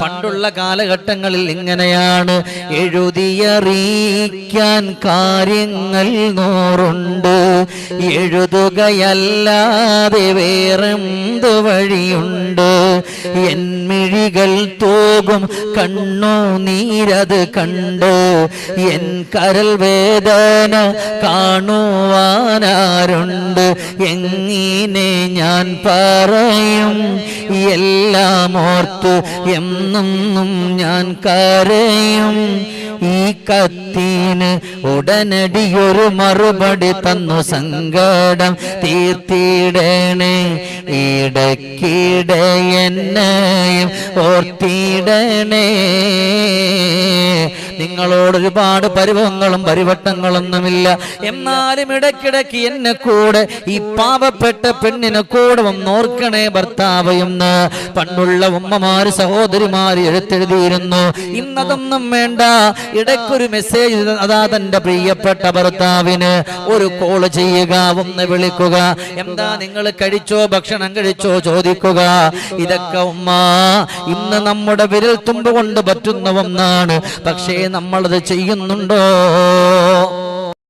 പണ്ടുള്ള കാലഘട്ടങ്ങളിൽ ഇങ്ങനെയാണ്, എഴുതിയറിയിക്കാൻ കാര്യങ്ങൾ 100 എഴുതുകയല്ലാതെ വേറെന്ത് വഴിയുണ്ട്? എന്മിഴികൾ തോകും കണ്ണു നീരത് കണ്ട് എൻ കരൽ വേദന കാണുവാനാരുണ്ട്? എങ്ങനെ ഞാൻ പറയും എല്ലാം ഓർത്ത് എന്നും ഞാൻ കരയും. ഈ കത്തിന് ഉടനടിയൊരു മറുപടി തന്നു, സങ്കടം തീർത്തിടണേ ഇടയ്ക്കിടെ എന്നെയും ഓർത്തിടണേ. നിങ്ങളോട് ഒരുപാട് പരിഭവങ്ങളും പരിവട്ടങ്ങളൊന്നുമില്ല, എന്നാലും ഇടയ്ക്കിടയ്ക്ക് എന്നെ കൂടെ, ഈ പാവപ്പെട്ട പെണ്ണിനെ കൂടെ ഒന്നോർക്കണേ ഭർത്താവ് എന്ന് പണ്ടുള്ള ഉമ്മമാര് സഹോദരിമാര് എഴുത്തെഴുതിയിരുന്നു. ഇന്നതൊന്നും വേണ്ട, ഇടയ്ക്കൊരു മെസ്സേജ് അതാ തന്റെ പ്രിയപ്പെട്ട ഭർത്താവിന് ഒരു കോള് ചെയ്യുക, ഒന്ന് വിളിക്കുക, എന്താ നിങ്ങൾ കഴിച്ചോ, ഭക്ഷണം കഴിച്ചോ ചോദിക്കുക. ഇതൊക്കെ ഉമ്മ ഇന്ന് നമ്മുടെ വിരൽ തുമ്പ് കൊണ്ട് പറ്റുന്ന ഒന്നാണ്. പക്ഷേ നമ്മളത് ചെയ്യുന്നുണ്ടോ?